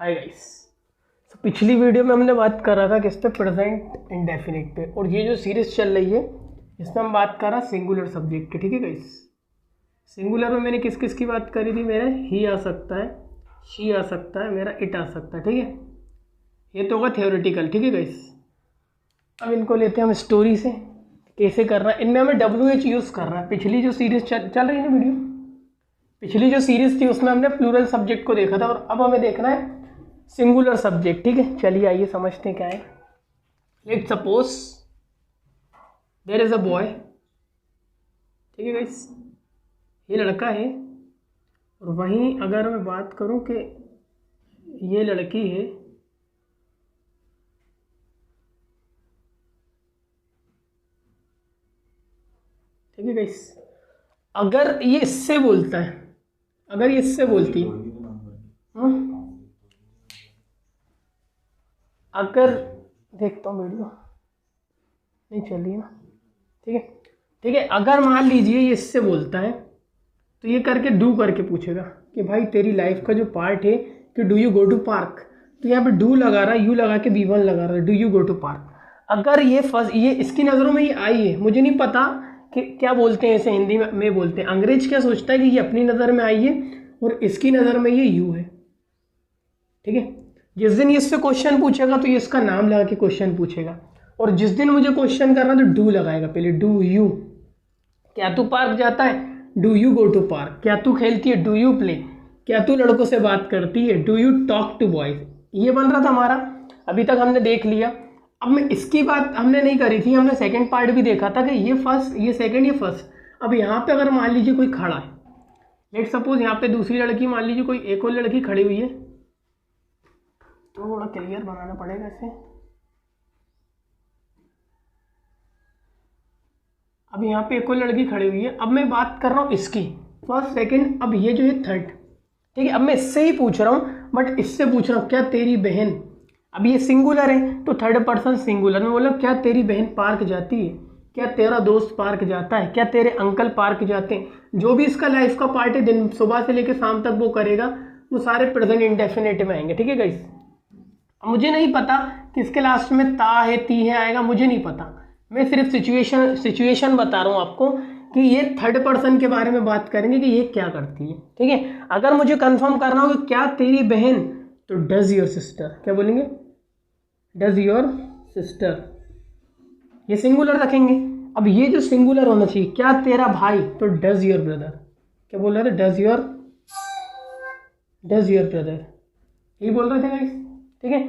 Hi guys. तो पिछली video में हमने बात कर रहा था किस पे, प्रेजेंट इंडेफिनिट पे, और ये जो सीरीज चल रही है इसमें हम बात कर रहा सिंगुलर सब्जेक्ट की। ठीक है गाइस, सिंगुलर में मैंने किस किस की बात करी थी? मेरा ही आ सकता है, शी आ सकता है, मेरा इट आ सकता है। ठीक है, ये तो होगा थियोरेटिकल। ठीक है गाइस, अब इनको लेते हैं हम स्टोरी से कैसे करना है। इनमें हमें WH यूज़ करना है। पिछली जो सीरीज चल रही है ना वीडियो, पिछली जो सीरीज थी उसमें हमने प्लूरल सब्जेक्ट को देखा था, और अब हमें देखना है सिंगुलर सब्जेक्ट। ठीक है, चलिए आइए समझते हैं क्या है। Let's suppose there is a boy. ठीक है गाइस, ये लड़का है, और वहीं अगर मैं बात करूं कि ये लड़की है, ठीक है गाइस, अगर ये इससे बोलता है, अगर ये इससे बोलती है, अगर देखता हूँ वीडियो नहीं चल रही ना। ठीक है, ठीक है, अगर मान लीजिए ये इससे बोलता है तो ये करके डू करके पूछेगा कि भाई तेरी लाइफ का जो पार्ट है कि do you go to park, तो यहाँ पे डू लगा रहा है, यू लगा के V1 लगा रहा है, do you go to park. अगर ये फर्स्ट, ये इसकी नज़रों में ये आई है, मुझे नहीं पता कि क्या बोलते हैं इसे हिंदी में बोलते हैं, अंग्रेज क्या सोचता है कि ये अपनी नज़र में आई है और इसकी नज़र में ये यू है। ठीक है, जिस दिन ये इससे क्वेश्चन पूछेगा तो ये इसका नाम लगा के क्वेश्चन पूछेगा, और जिस दिन मुझे क्वेश्चन करना तो डू लगाएगा पहले, डू यू, क्या तू पार्क जाता है, do you go to park, क्या तू खेलती है, डू यू प्ले, क्या तू लड़कों से बात करती है, do you talk to boys. ये बन रहा था हमारा, अभी तक हमने देख लिया। अब मैं इसकी बात हमने नहीं करी थी, हमने सेकंड पार्ट भी देखा था कि ये फर्स्ट, ये सेकंड, ये फर्स्ट। अब यहाँ पे अगर मान लीजिए कोई खड़ा है, लेट सपोज यहाँ पे दूसरी लड़की, मान लीजिए कोई एक और लड़की खड़ी हुई है, थोड़ा क्लियर बनाना पड़ेगा इसे। अब यहाँ पे एक और लड़की खड़ी हुई है, अब मैं बात कर रहा हूँ इसकी फर्स्ट सेकंड, अब ये जो है थर्ड। ठीक है, अब मैं इससे ही पूछ रहा हूँ, बट इससे पूछ रहा हूँ क्या तेरी बहन, अब ये सिंगुलर है तो थर्ड पर्सन सिंगुलर में बोला क्या तेरी बहन पार्क जाती है, क्या तेरा दोस्त पार्क जाता है, क्या तेरे अंकल पार्क जाते हैं। जो भी इसका लाइफ का पार्ट है, दिन सुबह से लेकर शाम तक वो करेगा, वो सारे प्रेजेंट इंडेफिनिट में आएंगे। ठीक है गाइस, मुझे नहीं पता कि इसके लास्ट में ता है, ती है आएगा, मुझे नहीं पता। मैं सिर्फ सिचुएशन बता रहा हूँ आपको कि ये थर्ड पर्सन के बारे में बात करेंगे कि ये क्या करती है। ठीक है, अगर मुझे कंफर्म करना हो कि क्या तेरी बहन, तो डज योर सिस्टर, क्या बोलेंगे, डज योर सिस्टर, ये सिंगुलर रखेंगे। अब ये जो सिंगुलर होना चाहिए, क्या तेरा भाई, तो डज योर ब्रदर, क्या बोल रहे थे, डज योर ब्रदर, यही बोल रहे थे गाइस। ठीक है,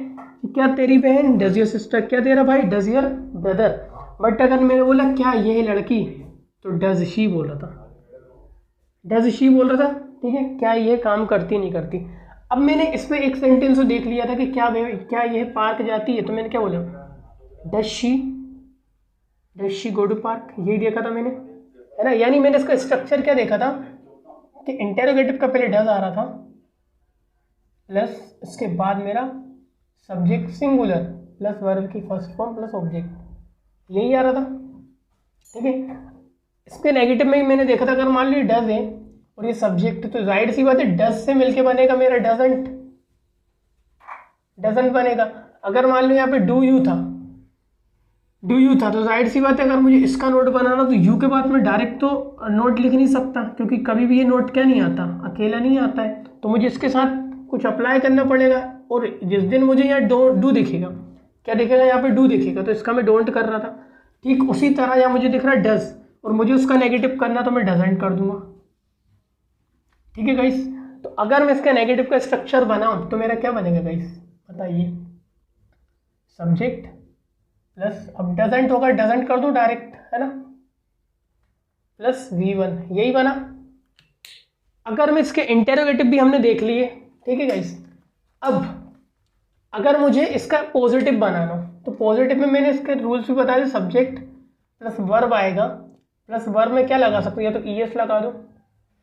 क्या तेरी बहन, डज योर सिस्टर, क्या तेरा भाई, डज योर ब्रदर। बट अगर मैंने बोला क्या ये है लड़की, तो डज शी बोल रहा था, डज शी बोल रहा था। ठीक है, क्या ये काम करती नहीं करती। अब मैंने इसमें एक सेंटेंस देख लिया था कि क्या ये पार्क जाती है, तो मैंने क्या बोला, does she go to park, यही देखा था मैंने, है ना। यानी मैंने इसका स्ट्रक्चर क्या देखा था कि इंटेरोगेटिव का पहले डज आ रहा था, प्लस इसके बाद मेरा सब्जेक्ट सिंगुलर, प्लस वर्ब की फर्स्ट फॉर्म, प्लस ऑब्जेक्ट, यही आ रहा था। ठीक है, इसके नेगेटिव में ही मैंने देखा था, अगर मान लीजिए डज है और ये सब्जेक्ट, तो जाहिर सी बात है डज से मिलके बनेगा मेरा डजंट बनेगा। अगर मान लो यहाँ पे डू यू था, तो जाहिर सी बात है अगर मुझे इसका नोट बनाना तो यू के बाद में डायरेक्ट तो नोट लिख नहीं सकता, क्योंकि कभी भी ये नोट क्या नहीं आता, अकेला नहीं आता है, तो मुझे इसके साथ कुछ अप्लाई करना पड़ेगा। और जिस दिन मुझे यहाँ डू दिखेगा, क्या दिखेगा, यहाँ पे डू दिखेगा, तो इसका मैं डोंट कर रहा था। ठीक उसी तरह यहाँ मुझे दिख रहा है डज, और मुझे उसका नेगेटिव करना तो मैं डजंट कर दूंगा। ठीक है गाइस, तो अगर मैं इसका नेगेटिव का स्ट्रक्चर बनाऊं तो मेरा क्या बनेगा गाइस, बताइए, सब्जेक्ट प्लस, अब डजंट होगा, डजंट कर दूं डायरेक्ट, है ना, प्लस V1, यही बना। अगर मैं इसके इंटेरोगेटिव भी हमने देख लिए। ठीक है गाइस, अब अगर मुझे इसका पॉजिटिव बनाना हो तो पॉजिटिव में मैंने इसके रूल्स भी बताए, सब्जेक्ट प्लस वर्ब आएगा, प्लस वर्ब में क्या लगा सकते हो, या तो ES लगा दो,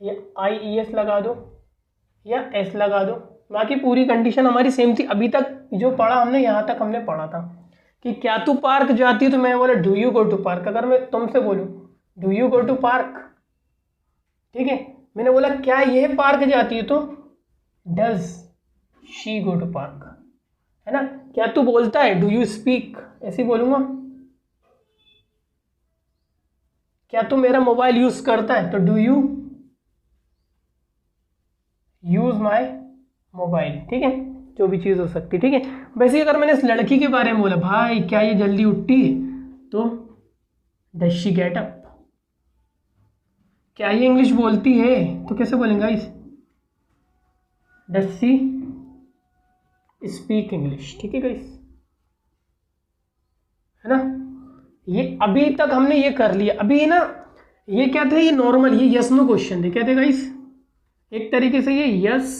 या IES लगा दो, या S लगा दो। बाकी पूरी कंडीशन हमारी सेम थी, अभी तक जो पढ़ा हमने, यहाँ तक हमने पढ़ा था कि क्या तू पार्क जाती है, तो मैं बोला do you go to park. अगर मैं तुमसे बोलूँ do you go to park, ठीक है, मैंने बोला क्या ये पार्क जाती है, तो does she go to park, है ना। क्या तू बोलता है, डू यू स्पीक, ऐसे बोलूंगा। क्या तू मेरा मोबाइल यूज करता है, तो do you use my mobile, ठीक है, जो भी चीज़ हो सकती है, ठीक है। वैसे अगर मैंने इस लड़की के बारे में बोला, भाई क्या ये जल्दी उठती है, तो डज शी गेट अप। क्या ये इंग्लिश बोलती है, तो कैसे बोलेंगे guys, does she speak English, ठीक है गाइस, है ना। ये अभी तक हमने ये कर लिया। अभी ना ये क्या थे, ये नॉर्मल, ये यस नो क्वेश्चन थे, क्या थे गाइस, एक तरीके से ये यस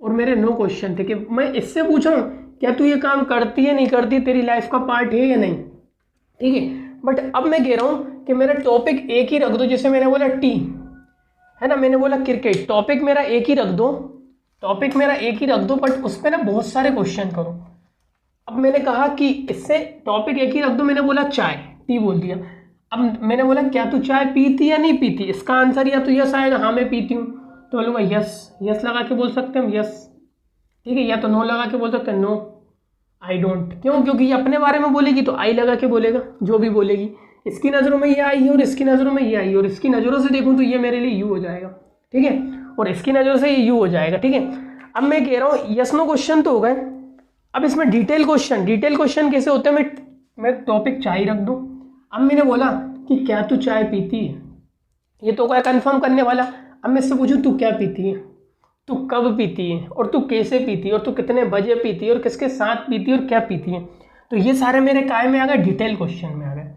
और मेरे नो क्वेश्चन थे कि मैं इससे पूछा हूँ क्या तू ये काम करती है नहीं करती, तेरी लाइफ का पार्ट है या नहीं, ठीक है। बट अब मैं कह रहा हूँ कि मेरा टॉपिक एक ही रख दो, जैसे मैंने बोला टी, है ना, मैंने बोला क्रिकेट, टॉपिक मेरा एक ही रख दो, टॉपिक मेरा एक ही रख दो, बट उस पर ना बहुत सारे क्वेश्चन करो। अब मैंने कहा कि इससे टॉपिक एक ही रख दो, मैंने बोला चाय, टी बोल दिया। अब मैंने बोला क्या तू चाय पीती या नहीं पीती, इसका आंसर या तो यस आएगा, हाँ मैं पीती हूँ, तो बोलूँगा यस, यस लगा के बोल सकते हैं हम यस, ठीक है, या तो नो लगा के बोल सकते हैं नो आई डोंट। क्यों, क्योंकि ये अपने बारे में बोलेगी तो आई लगा के बोलेगा, जो भी बोलेगी। इसकी नज़रों में ये आई है और इसकी नज़रों में ये आई है, और इसकी नज़रों से देखूँ तो ये मेरे लिए यू हो जाएगा, ठीक है, और इसकी नज़रों से ये यू हो जाएगा, ठीक है। अब मैं कह रहा हूँ यस नो क्वेश्चन तो हो गए, अब इसमें डिटेल क्वेश्चन, डिटेल क्वेश्चन कैसे होते हैं, मैं टॉपिक चाय रख दूँ। अब मैंने बोला कि क्या तू चाय पीती है, ये तो क्या कंफर्म करने वाला। अब मैं इससे पूछूं तू क्या पीती है, तू कब पीती है, और तू कैसे पीती है, और तू कितने बजे पीती है, और किसके साथ पीती है, और क्या पीती है, तो ये सारे मेरे काय में आ गए, डिटेल क्वेश्चन में आ गए।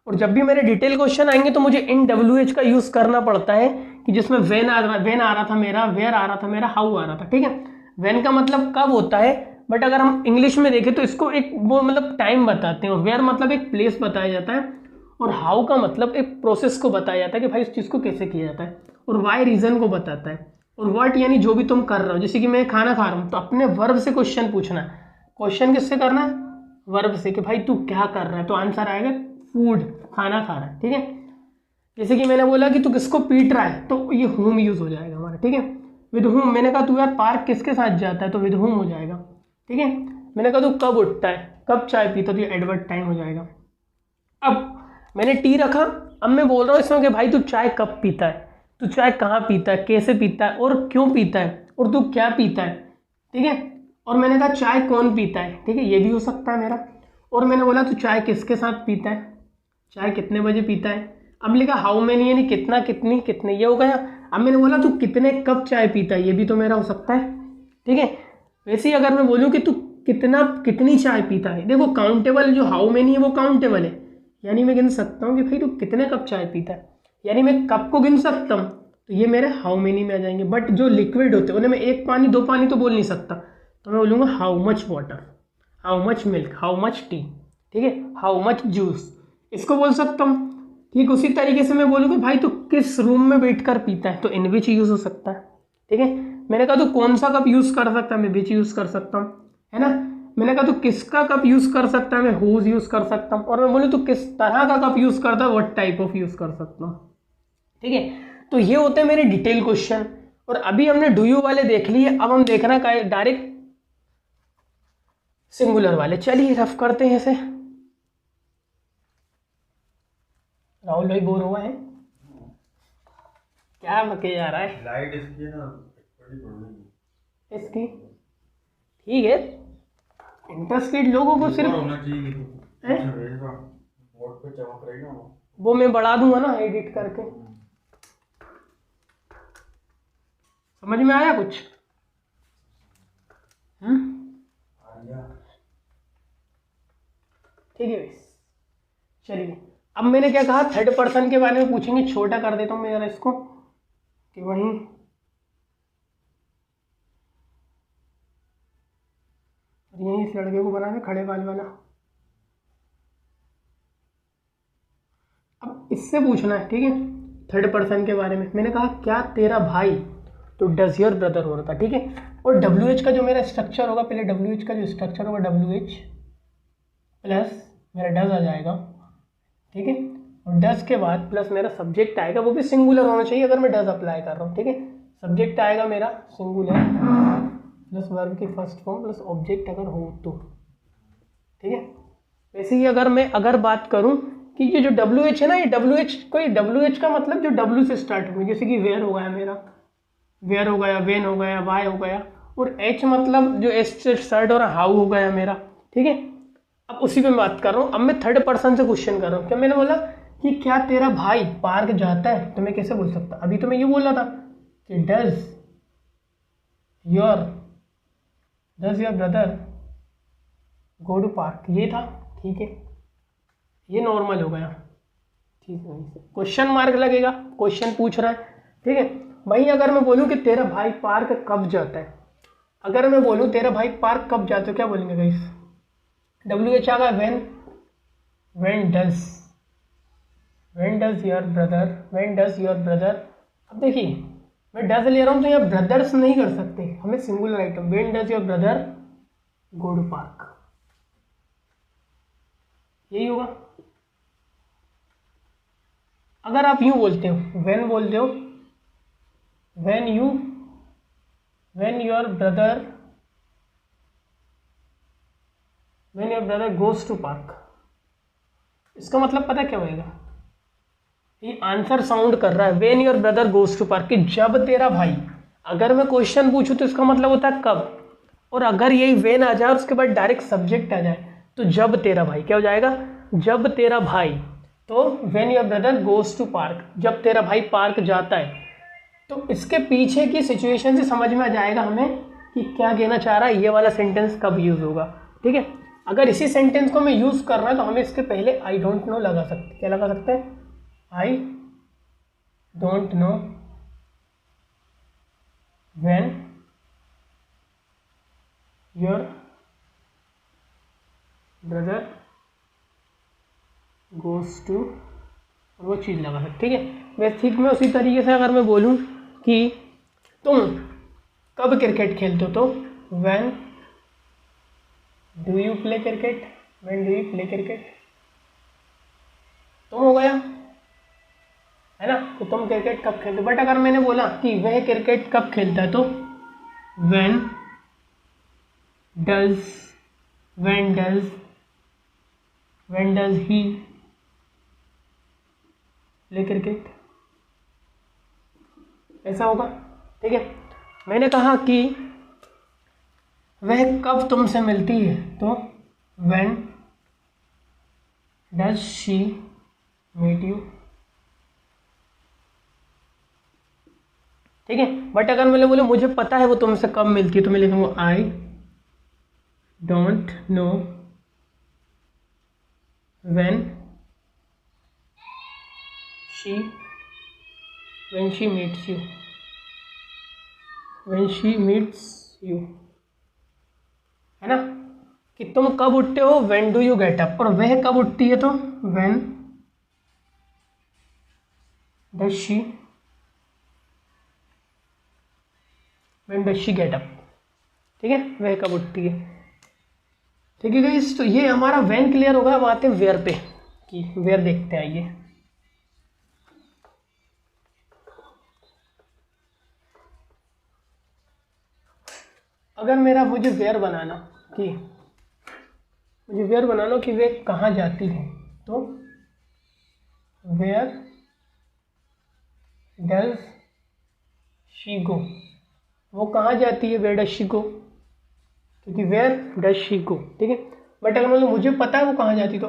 और जब भी मेरे डिटेल क्वेश्चन आएंगे तो मुझे इन WH का यूज़ करना पड़ता है, कि जिसमें वेन आ रहा था मेरा, वेयर आ रहा था मेरा, हाउ आ रहा था, ठीक है। वेन का मतलब कब होता है, बट अगर हम इंग्लिश में देखें तो इसको एक वो मतलब टाइम बताते हैं, और वेयर मतलब एक प्लेस बताया जाता है, और हाउ का मतलब एक प्रोसेस को बताया जाता है कि भाई इस चीज़ को कैसे किया जाता है, और वाई रीज़न को बताता है, और व्हाट यानी जो भी तुम कर रहे हो। जैसे कि मैं खाना खा रहा हूँ तो अपने वर्ब से क्वेश्चन पूछना है, क्वेश्चन किससे करना है, वर्ब से, कि भाई तू क्या कर रहा है, तो आंसर आएगा फूड, खाना खा रहा है, ठीक है। जैसे कि मैंने बोला कि तू किसको पीट रहा है, तो ये होम यूज़ हो जाएगा हमारा, ठीक है, विद होम। मैंने कहा तू यार पार्क किसके साथ जाता है, तो विद होम हो जाएगा, ठीक है। मैंने कहा तू कब उठता है, कब चाय पीता, तो ये एडवर्ट टाइम हो जाएगा। अब मैंने टी रखा, अब मैं बोल रहा हूँ इसमें कि भाई तू चाय कब पीता है, तू चाय कहाँ पीता है, कैसे पीता है, और क्यों पीता है, और तू क्या पीता है, ठीक है। और मैंने कहा चाय कौन पीता है, ठीक है, ये भी हो सकता है मेरा। और मैंने बोला तू चाय किसके साथ पीता है, चाय कितने बजे पीता है। अब लिखा हाउ मेनी यानी कितना, कितनी, कितने, ये हो गया। अब मैंने बोला तू कितने कप चाय पीता है, ये भी तो मेरा हो सकता है, ठीक है। वैसे ही अगर मैं बोलूँ कि तू कितनी चाय पीता है, देखो काउंटेबल जो हाउ मेनी है वो काउंटेबल है, यानी मैं गिन सकता हूँ कि भाई तू कितने कप चाय पीता है, यानी मैं कप को गिन सकता हूँ, तो ये मेरे हाउ मेनी में आ जाएंगे। बट जो लिक्विड होते हैं उन्हें मैं एक पानी दो पानी तो बोल नहीं सकता, तो मैं बोलूँगा how much water, how much milk, how much T, ठीक है, हाउ मच जूस, इसको बोल सकता हूँ। ठीक उसी तरीके से मैं बोलूँगा भाई तू किस रूम में बैठकर पीता है, तो इन विच यूज़ हो सकता है, ठीक है। मैंने कहा तू कौन सा कप यूज़ कर सकता है, मैं विच यूज़ कर सकता हूँ, है ना। मैंने कहा तू किसका कप यूज़ कर सकता है, मैं हुज यूज़ कर सकता हूँ। और मैं बोलूँ तू किस तरह का कप यूज़ करता है, व्हाट टाइप ऑफ यूज़ कर सकता हूँ, ठीक है। तो ये होते हैं मेरे डिटेल क्वेश्चन। और अभी हमने डू यू वाले देख लिए, अब हम देखना का डायरेक्ट सिंगुलर वाले। चलिए रफ करते हैं इसे। राहुल भाई बोर हुआ है क्या, मके जा रहा है लाइट इसकी ना इसकी, ठीक है। इंटरेस्टेड लोगों को सिर्फ होना चाहिए, बोर्ड पे चमक रही ना वो मैं बढ़ा दूंगा ना एडिट करके। समझ में आया कुछ? ठीक है चलिए। अब मैंने क्या कहा, थर्ड पर्सन के बारे में पूछेंगे। छोटा कर देता हूँ मैं जरा इसको, कि वहीं यहीं इस लड़के को बनाने खड़े बाल वाला। अब इससे पूछना है, ठीक है, थर्ड पर्सन के बारे में। मैंने कहा क्या तेरा भाई, तो डज योर ब्रदर हो रहा था, ठीक है। और WH का जो मेरा स्ट्रक्चर होगा, पहले WH का जो स्ट्रक्चर होगा WH प्लस मेरा डज आ जाएगा, ठीक है। और डज के बाद प्लस मेरा सब्जेक्ट आएगा, वो भी सिंगुलर होना चाहिए अगर मैं डज अप्लाई कर रहा हूँ, ठीक है। सब्जेक्ट आएगा मेरा सिंगुलर प्लस वर्ब की फर्स्ट फॉर्म प्लस ऑब्जेक्ट अगर हो तो, ठीक है। वैसे ही अगर बात करूं कि ये जो डब्ल्यू एच है ना, ये डब्ल्यू एच का मतलब जो डब्ल्यू से स्टार्ट हुई, जैसे कि वेयर हो गया मेरा, वेयर हो गया, वेन हो गया, वाई हो गया, और एच मतलब जो एस से स्टार्ट हो रहा है, हाउ हो गया मेरा, ठीक है। अब उसी पे बात कर रहा हूँ, अब मैं थर्ड पर्सन से क्वेश्चन कर रहा हूँ। क्या मैंने बोला कि क्या तेरा भाई पार्क जाता है, तो मैं कैसे बोल सकता, अभी तो मैं ये बोला था कि your does your brother go to park, ये था, ठीक है, ये नॉर्मल हो गया, ठीक है। क्वेश्चन मार्क लगेगा, क्वेश्चन पूछ रहा है, ठीक है। वहीं अगर मैं बोलूँ कि तेरा भाई पार्क कब जाता है, अगर मैं बोलूँ तेरा भाई पार्क कब जाता है, क्या बोलेंगे गाइस, डब्ल्यू एच आ गया, व्हेन डज योर ब्रदर, अब देखिए मैं डज ले रहा हूँ तो यहाँ ब्रदर्स नहीं कर सकते, हमें singular item, when does your brother go to park, यही होगा। अगर आप यूं बोलते हो, व्हेन बोलते हो, when your brother goes to park, इसका मतलब पता क्या होएगा, ये आंसर साउंड कर रहा है, when your brother goes to park, कि जब तेरा भाई, अगर मैं क्वेश्चन पूछूं तो इसका मतलब होता है कब, और अगर यही व्हेन आ जाए और उसके बाद डायरेक्ट सब्जेक्ट आ जाए तो जब तेरा भाई, क्या हो जाएगा, जब तेरा भाई, तो when your brother goes to park, जब तेरा भाई पार्क जाता है, तो इसके पीछे की सिचुएशन से समझ में आ जाएगा हमें कि क्या कहना चाह रहा है, ये वाला सेंटेंस कब यूज होगा, ठीक है। अगर इसी सेंटेंस को मैं यूज कर रहा है तो हमें इसके पहले आई डोंट नो लगा सकते, क्या लगा सकते हैं, I don't know when your brother goes to, वो चीज़ लगा सकते, ठीक है। वैसे ठीक मैं उसी तरीके से अगर मैं बोलूँ कि तुम कब क्रिकेट खेलते हो, तो when do you play cricket, तुम हो गया, है ना, तो तुम क्रिकेट कब खेलते हो। बट अगर मैंने बोला कि वह क्रिकेट कब खेलता है, तो when does he play cricket, ऐसा होगा, ठीक है। मैंने कहा कि वह कब तुमसे मिलती है, तो when does she meet you, ठीक है। बट अगर मैंने बोले मुझे पता है वो तुमसे कब मिलती है, तो मैं लिखूंगा आई don't know when she meets you, है ना, कि तुम कब उठते हो, when do you get up, और वह कब उठती है, तो when does she get up, ठीक है, वह कब उठती है, ठीक है गाइस। तो ये हमारा व्हेन क्लियर होगा। अब आते हैं वेयर पे, कि वेयर देखते हैं, आइए। अगर मुझे वेयर बनाना कि वे कहाँ जाती है, तो वेयर डज शी गो, वो कहाँ जाती है, वेयर डज शी गो, क्योंकि वेयर डज शी गो, ठीक है। बट अगर मतलब मुझे पता है वो कहाँ जाती है, तो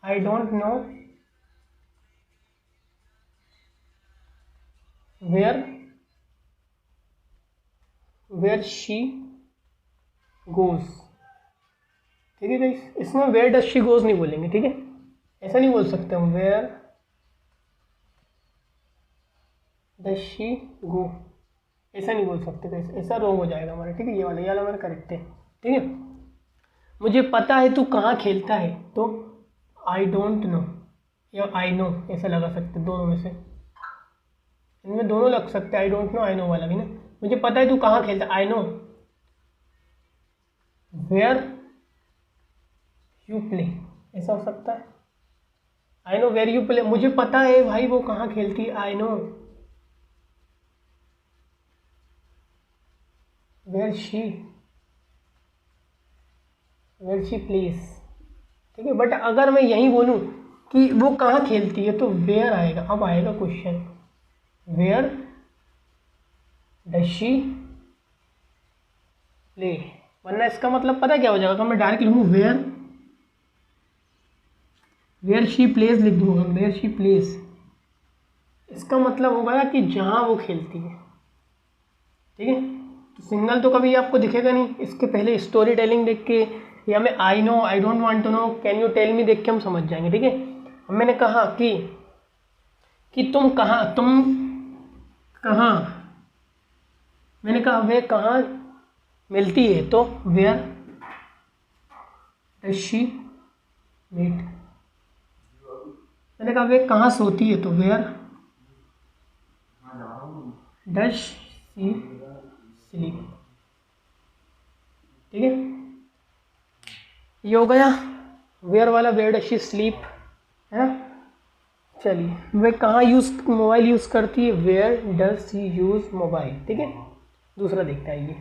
I don't know where she goes, ठीक है गाइस। इसमें वेयर डज शी गोज नहीं बोलेंगे, ठीक है, ऐसा नहीं बोल सकते हम, वेयर डज शी गो, ऐसा नहीं बोल सकते गाइस, ऐसा रॉन्ग हो जाएगा हमारा, ठीक है। ये वाला हमारा करेक्ट है, ठीक है। मुझे पता है तू कहाँ खेलता है, तो आई डोंट नो या आई नो, ऐसा लगा सकते, दोनों में से, इनमें दोनों लग सकते हैं, I don't no I know वाला भी ना। मुझे पता है तू कहाँ खेलता है, I know where you play, ऐसा हो सकता है, I know where you play, मुझे पता है भाई वो कहाँ खेलती है, I know where she plays, ठीक है। बट अगर मैं यही बोलूँ कि वो कहाँ खेलती है तो वेयर आएगा। अब आएगा question, where does she play, वरना इसका मतलब पता क्या हो जाएगा, तो मैं डायरेक्ट लिखूँ वेयर शी प्लेस लिख दूँगा, वेयर शी प्लेस। इसका मतलब होगा कि जहाँ वो खेलती है, ठीक है। तो सिंगल तो कभी आपको दिखेगा नहीं, इसके पहले स्टोरी टेलिंग देख के या मैं I know, I don't want to know, can you tell me देख के हम समझ जाएंगे, ठीक है। अब मैंने कहा कि तुम कहाँ, मैंने कहा वे कहाँ मिलती है तो वेयर डज शी मीट। मैंने कहा वे कहाँ सोती है तो वेयर डज शी स्लीप, ठीक है। ये हो गया वेयर वाला, वेयर डज शी स्लीप, है ना। चलिए, वे कहाँ मोबाइल यूज़ करती है, where does she use mobile, ठीक है। दूसरा देखते हैं ये,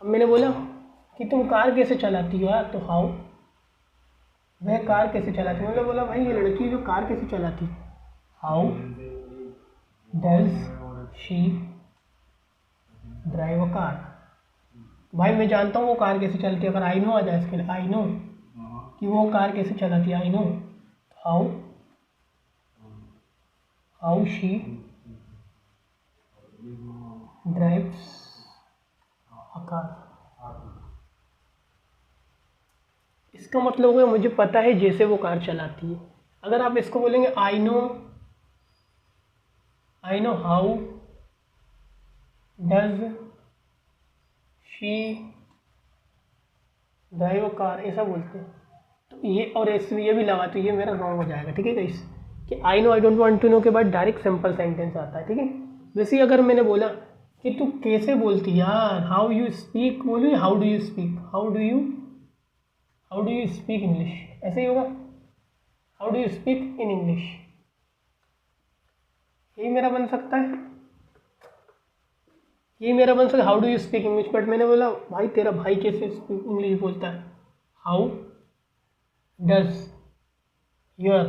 अब मैंने बोला कि तुम कार कैसे चलाती हो यार, तो हाउ, वह कार कैसे चलाती है। मैंने बोला भाई ये लड़की जो कार कैसे चलाती, how does she drive a car. भाई मैं जानता हूँ वो कार कैसे चलती है, अगर आई नो आ जाए इसके लिए, आई नो कि वो कार कैसे चलाती है, I know how she drives a car. इसका मतलब होगा मुझे पता है जैसे वो कार चलाती है। अगर आप इसको बोलेंगे आई know how does she drive a car, ऐसा बोलते हैं तो ये, और ऐसे ये भी लगा तो ये मेरा रॉन्ग हो जाएगा, ठीक है गाइस। कि I know I don't want to know के बाद डायरेक्ट सिंपल सेंटेंस आता है, ठीक है। वैसे ही अगर मैंने बोला कि तू कैसे बोलती यार, हाउ यू स्पीक, बोलूँ how do you speak, how do you speak English, ऐसे ही होगा, how do you speak in English, यही मेरा बन सकता है, यही मेरा बन सकता है, how do you speak English. But मैंने बोला भाई तेरा भाई कैसे इंग्लिश बोलता है, हाउ डज योर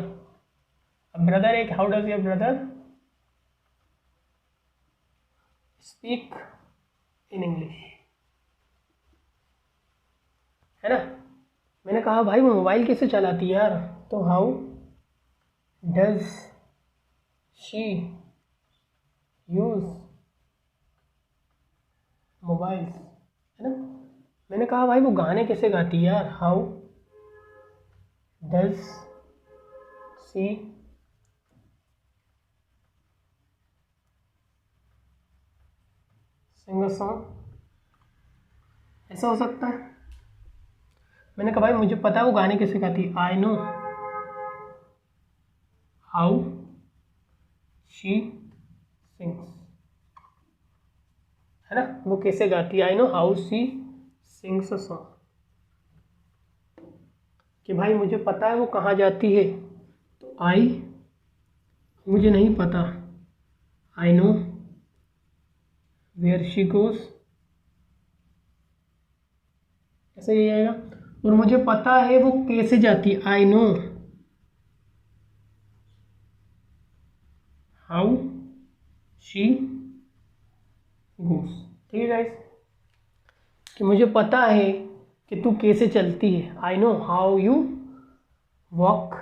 ब्रदर, एक how does your brother speak in English, है ना। मैंने कहा भाई वो मोबाइल कैसे चलाती है यार, तो how does she use mobiles, है ना। मैंने कहा भाई वो गाने कैसे गाती है यार, how does she Singh a song, ऐसा हो सकता है। मैंने कहा भाई मुझे पता है वो गाने कैसे गाती है, I know how she sings, है ना, वो कैसे गाती है, I know how she sings a song. कि भाई मुझे पता है वो कहाँ जाती है, तो आई, मुझे नहीं पता, I know where she goes, ऐसे ही आएगा। और मुझे पता है वो कैसे जाती है, I know how she goes, ठीक है गाइस। कि मुझे पता है कि तू कैसे चलती है, I know how you walk,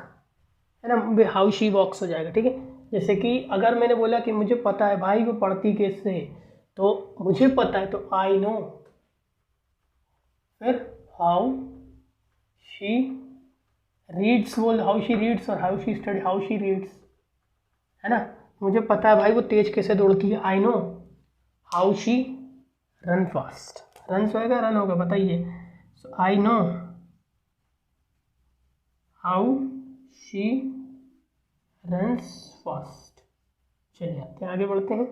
है ना, हाउ शी वॉक्स हो जाएगा, ठीक है। जैसे कि अगर मैंने बोला कि मुझे पता है भाई वो पढ़ती कैसे है, तो मुझे पता है तो आई नो, फिर हाउ शी रीड्स, बोल हाउ शी रीड्स, और how she study, how she reads, है ना। मुझे पता है भाई वो तेज कैसे दौड़ती है, I know how she run fast, run होएगा रन होगा बताइए, so I know how she runs fast. चलिए आगे बढ़ते हैं।